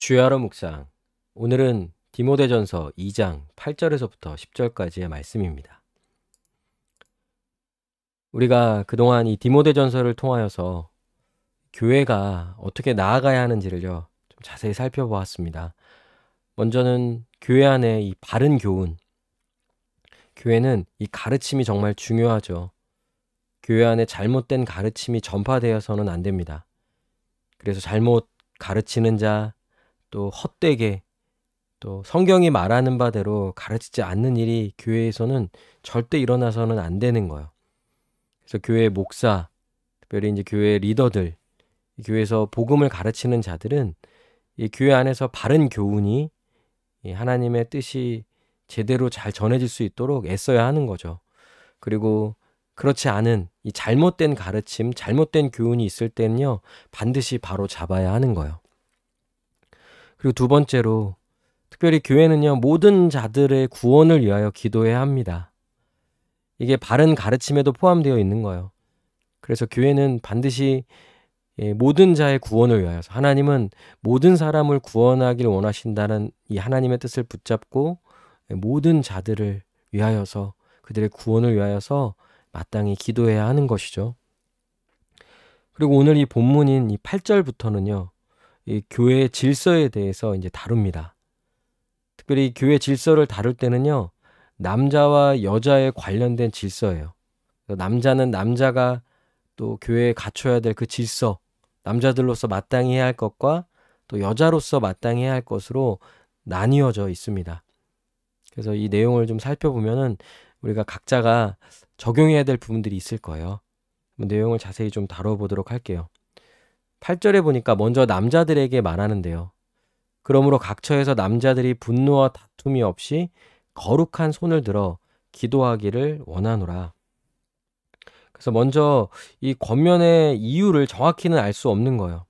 주야로 묵상. 오늘은 디모데전서 2장 8절에서부터 10절까지의 말씀입니다. 우리가 그동안 이 디모데전서를 통하여서 교회가 어떻게 나아가야 하는지를요, 좀 자세히 살펴보았습니다. 먼저는 교회 안에 이 바른 교훈. 교회는 이 가르침이 정말 중요하죠. 교회 안에 잘못된 가르침이 전파되어서는 안 됩니다. 그래서 잘못 가르치는 자, 또 헛되게, 또 성경이 말하는 바대로 가르치지 않는 일이 교회에서는 절대 일어나서는 안 되는 거예요. 그래서 교회 목사, 특별히 이제 교회 리더들, 교회에서 복음을 가르치는 자들은 이 교회 안에서 바른 교훈이 이 하나님의 뜻이 제대로 잘 전해질 수 있도록 애써야 하는 거죠. 그리고 그렇지 않은 이 잘못된 가르침, 잘못된 교훈이 있을 때는요, 반드시 바로 잡아야 하는 거예요. 그리고 두 번째로, 특별히 교회는요, 모든 자들의 구원을 위하여 기도해야 합니다. 이게 바른 가르침에도 포함되어 있는 거예요. 그래서 교회는 반드시 모든 자의 구원을 위하여서, 하나님은 모든 사람을 구원하길 원하신다는 이 하나님의 뜻을 붙잡고 모든 자들을 위하여서, 그들의 구원을 위하여서 마땅히 기도해야 하는 것이죠. 그리고 오늘 이 본문인 이 8절부터는요, 이 교회의 질서에 대해서 이제 다룹니다. 특별히 교회 질서를 다룰 때는요, 남자와 여자에 관련된 질서예요. 남자는 남자가 또 교회에 갖춰야 될 그 질서, 남자들로서 마땅히 해야 할 것과 또 여자로서 마땅히 해야 할 것으로 나뉘어져 있습니다. 그래서 이 내용을 좀 살펴보면은 우리가 각자가 적용해야 될 부분들이 있을 거예요. 내용을 자세히 좀 다뤄보도록 할게요. 8절에 보니까 먼저 남자들에게 말하는데요. 그러므로 각처에서 남자들이 분노와 다툼이 없이 거룩한 손을 들어 기도하기를 원하노라. 그래서 먼저 이 권면의 이유를 정확히는 알 수 없는 거예요.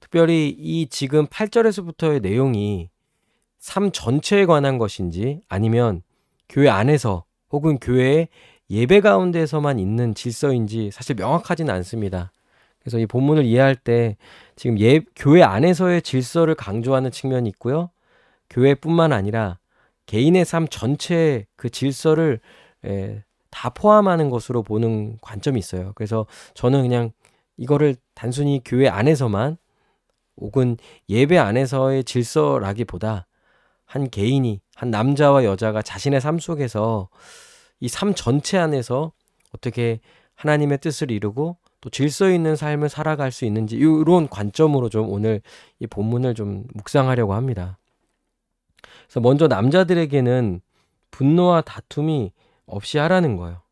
특별히 이 지금 8절에서부터의 내용이 삶 전체에 관한 것인지 아니면 교회 안에서 혹은 교회의 예배 가운데서만 있는 질서인지 사실 명확하지는 않습니다. 그래서 이 본문을 이해할 때 지금 교회 안에서의 질서를 강조하는 측면이 있고요. 교회뿐만 아니라 개인의 삶 전체의 그 질서를 다 포함하는 것으로 보는 관점이 있어요. 그래서 저는 그냥 이거를 단순히 교회 안에서만 혹은 예배 안에서의 질서라기보다 한 개인이, 한 남자와 여자가 자신의 삶 속에서 이 삶 전체 안에서 어떻게 하나님의 뜻을 이루고 또 질서 있는 삶을 살아갈 수 있는지 이런 관점으로 좀 오늘 이 본문을 좀 묵상하려고 합니다. 그래서 먼저 남자들에게는 분노와 다툼이 없이 하라는 거예요.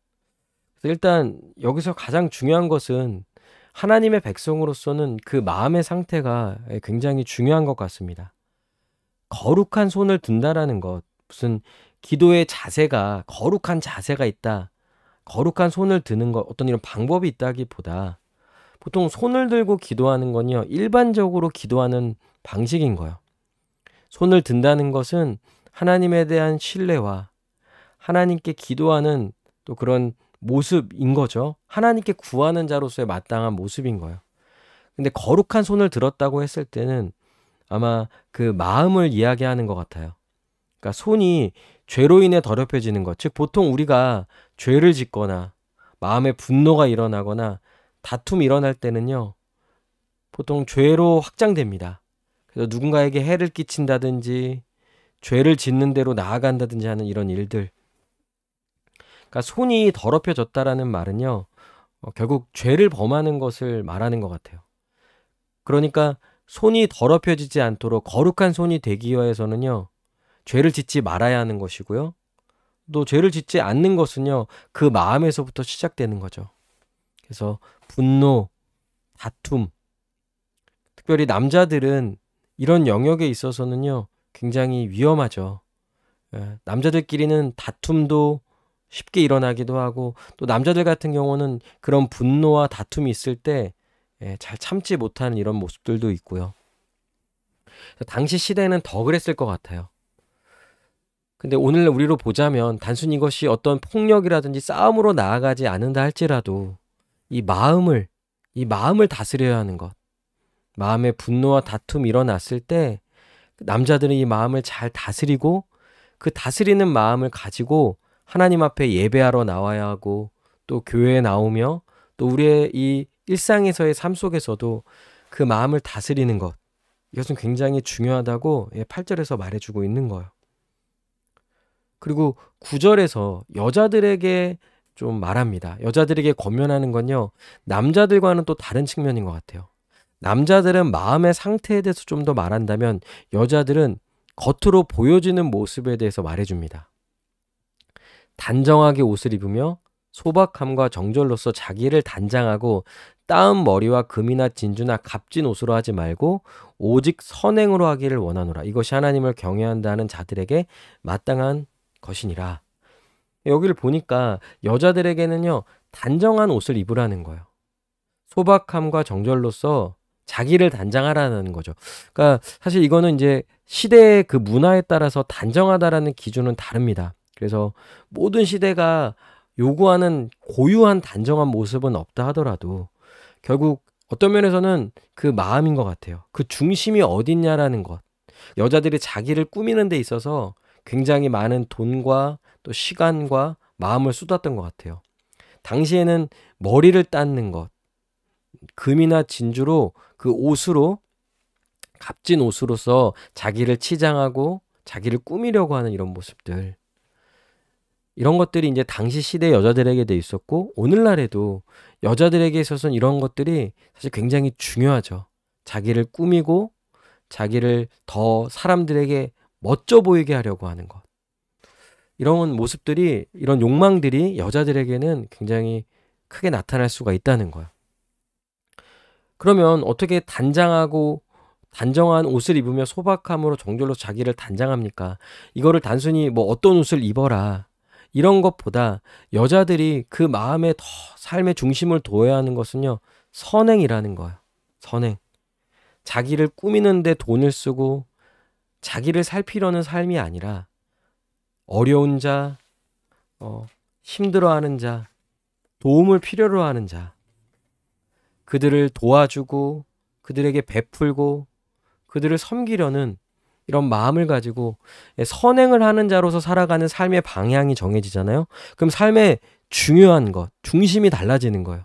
그래서 일단 여기서 가장 중요한 것은 하나님의 백성으로서는 그 마음의 상태가 굉장히 중요한 것 같습니다. 거룩한 손을 든다라는 것, 무슨 기도의 자세가, 거룩한 자세가 있다, 거룩한 손을 드는 것, 어떤 이런 방법이 있다기보다 보통 손을 들고 기도하는 건요, 일반적으로 기도하는 방식인 거예요. 손을 든다는 것은 하나님에 대한 신뢰와 하나님께 기도하는 또 그런 모습인 거죠. 하나님께 구하는 자로서의 마땅한 모습인 거예요. 근데 거룩한 손을 들었다고 했을 때는 아마 그 마음을 이야기하는 것 같아요. 그러니까 손이 죄로 인해 더럽혀지는 것, 즉 보통 우리가 죄를 짓거나 마음에 분노가 일어나거나 다툼이 일어날 때는요, 보통 죄로 확장됩니다. 그래서 누군가에게 해를 끼친다든지 죄를 짓는 대로 나아간다든지 하는 이런 일들. 그러니까 손이 더럽혀졌다라는 말은요, 결국 죄를 범하는 것을 말하는 것 같아요. 그러니까 손이 더럽혀지지 않도록 거룩한 손이 되기 위해서는요, 죄를 짓지 말아야 하는 것이고요. 또 죄를 짓지 않는 것은요, 그 마음에서부터 시작되는 거죠. 그래서 분노, 다툼, 특별히 남자들은 이런 영역에 있어서는요, 굉장히 위험하죠. 남자들끼리는 다툼도 쉽게 일어나기도 하고, 또 남자들 같은 경우는 그런 분노와 다툼이 있을 때 잘 참지 못하는 이런 모습들도 있고요. 당시 시대는 더 그랬을 것 같아요. 근데 오늘 우리로 보자면 단순히 이것이 어떤 폭력이라든지 싸움으로 나아가지 않는다 할지라도 이 마음을 다스려야 하는 것. 마음의 분노와 다툼이 일어났을 때 남자들은 이 마음을 잘 다스리고 그 다스리는 마음을 가지고 하나님 앞에 예배하러 나와야 하고 또 교회에 나오며 또 우리의 이 일상에서의 삶 속에서도 그 마음을 다스리는 것, 이것은 굉장히 중요하다고 8절에서 말해주고 있는 거예요. 그리고 9절에서 여자들에게 좀 말합니다. 여자들에게 권면하는 건요, 남자들과는 또 다른 측면인 것 같아요. 남자들은 마음의 상태에 대해서 좀 더 말한다면 여자들은 겉으로 보여지는 모습에 대해서 말해줍니다. 단정하게 옷을 입으며 소박함과 정절로서 자기를 단장하고 따은 머리와 금이나 진주나 값진 옷으로 하지 말고 오직 선행으로 하기를 원하노라. 이것이 하나님을 경외한다는 자들에게 마땅한 것이니라. 여기를 보니까 여자들에게는요, 단정한 옷을 입으라는 거예요. 소박함과 정절로서 자기를 단장하라는 거죠. 그러니까 사실 이거는 이제 시대의 그 문화에 따라서 단정하다라는 기준은 다릅니다. 그래서 모든 시대가 요구하는 고유한 단정한 모습은 없다 하더라도 결국 어떤 면에서는 그 마음인 것 같아요. 그 중심이 어딨냐라는 것. 여자들이 자기를 꾸미는 데 있어서 굉장히 많은 돈과 또 시간과 마음을 쏟았던 것 같아요. 당시에는 머리를 닦는 것, 금이나 진주로 그 옷으로, 값진 옷으로서 자기를 치장하고 자기를 꾸미려고 하는 이런 모습들, 이런 것들이 이제 당시 시대 여자들에게도 있었고 오늘날에도 여자들에게 있어서는 이런 것들이 사실 굉장히 중요하죠. 자기를 꾸미고 자기를 더 사람들에게 멋져 보이게 하려고 하는 것, 이런 모습들이, 이런 욕망들이 여자들에게는 굉장히 크게 나타날 수가 있다는 거예요. 그러면 어떻게 단정한 옷을 입으며 소박함으로 정절로 자기를 단장합니까? 이거를 단순히 뭐 어떤 옷을 입어라, 이런 것보다 여자들이 그 마음에 더 삶의 중심을 둬야 하는 것은요, 선행이라는 거예요. 선행. 자기를 꾸미는 데 돈을 쓰고 자기를 살피려는 삶이 아니라 어려운 자, 힘들어하는 자, 도움을 필요로 하는 자, 그들을 도와주고 그들에게 베풀고 그들을 섬기려는 이런 마음을 가지고 선행을 하는 자로서 살아가는 삶의 방향이 정해지잖아요. 그럼 삶의 중요한 것, 중심이 달라지는 거예요.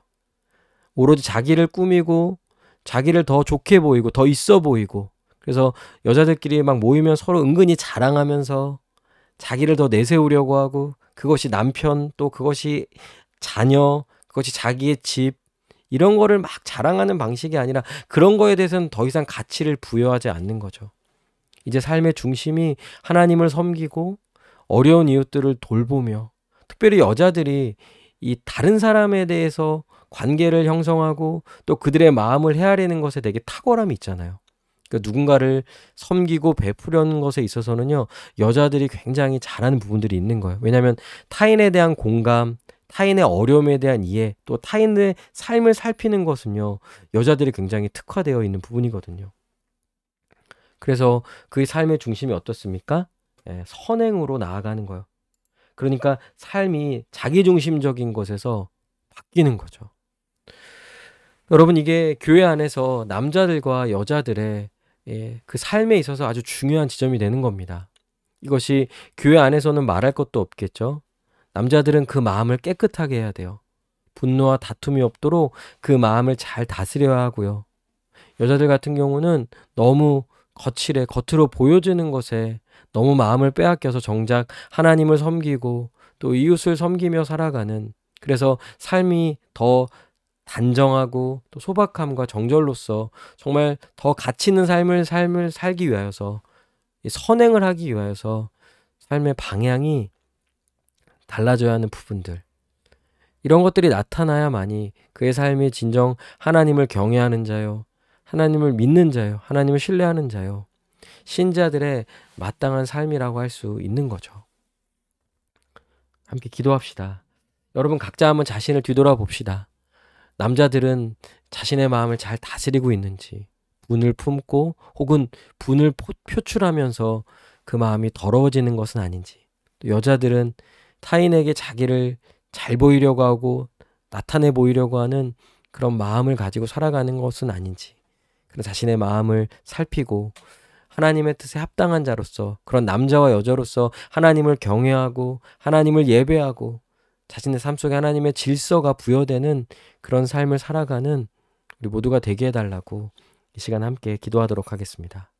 오로지 자기를 꾸미고 자기를 더 좋게 보이고 더 있어 보이고, 그래서 여자들끼리 막 모이면 서로 은근히 자랑하면서 자기를 더 내세우려고 하고, 그것이 남편, 또 그것이 자녀, 그것이 자기의 집, 이런 거를 막 자랑하는 방식이 아니라 그런 거에 대해서는 더 이상 가치를 부여하지 않는 거죠. 이제 삶의 중심이 하나님을 섬기고 어려운 이웃들을 돌보며, 특별히 여자들이 이 다른 사람에 대해서 관계를 형성하고 또 그들의 마음을 헤아리는 것에 되게 탁월함이 있잖아요. 그러니까 누군가를 섬기고 베푸려는 것에 있어서는요, 여자들이 굉장히 잘하는 부분들이 있는 거예요. 왜냐하면 타인에 대한 공감, 타인의 어려움에 대한 이해, 또 타인의 삶을 살피는 것은요, 여자들이 굉장히 특화되어 있는 부분이거든요. 그래서 그의 삶의 중심이 어떻습니까? 선행으로 나아가는 거예요. 그러니까 삶이 자기중심적인 것에서 바뀌는 거죠. 여러분, 이게 교회 안에서 남자들과 여자들의 그 삶에 있어서 아주 중요한 지점이 되는 겁니다. 이것이 교회 안에서는 말할 것도 없겠죠. 남자들은 그 마음을 깨끗하게 해야 돼요. 분노와 다툼이 없도록 그 마음을 잘 다스려야 하고요. 여자들 같은 경우는 너무 거칠게 겉으로 보여지는 것에 너무 마음을 빼앗겨서 정작 하나님을 섬기고 또 이웃을 섬기며 살아가는, 그래서 삶이 더 단정하고 또 소박함과 정절로서 정말 더 가치 있는 삶을 살기 위하여서, 선행을 하기 위하여서 삶의 방향이 달라져야 하는 부분들, 이런 것들이 나타나야만이 그의 삶이 진정 하나님을 경외하는 자요, 하나님을 믿는 자요, 하나님을 신뢰하는 자요, 신자들의 마땅한 삶이라고 할 수 있는 거죠. 함께 기도합시다. 여러분, 각자 한번 자신을 뒤돌아봅시다. 남자들은 자신의 마음을 잘 다스리고 있는지, 분을 품고 혹은 분을 표출하면서 그 마음이 더러워지는 것은 아닌지, 또 여자들은 타인에게 자기를 잘 보이려고 하고 나타내 보이려고 하는 그런 마음을 가지고 살아가는 것은 아닌지, 그런 자신의 마음을 살피고 하나님의 뜻에 합당한 자로서, 그런 남자와 여자로서 하나님을 경외하고 하나님을 예배하고 자신의 삶 속에 하나님의 질서가 부여되는 그런 삶을 살아가는 우리 모두가 되게 해달라고 이 시간 함께 기도하도록 하겠습니다.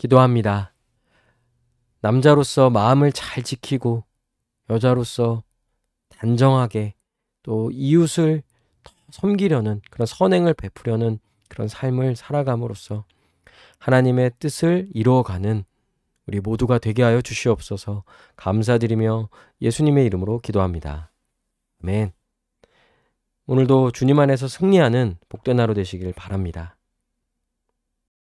기도합니다. 남자로서 마음을 잘 지키고 여자로서 단정하게 또 이웃을 더 섬기려는 그런 선행을 베푸려는 그런 삶을 살아감으로써 하나님의 뜻을 이루어가는 우리 모두가 되게 하여 주시옵소서. 감사드리며 예수님의 이름으로 기도합니다. 아멘. 오늘도 주님 안에서 승리하는 복된 하루 되시길 바랍니다.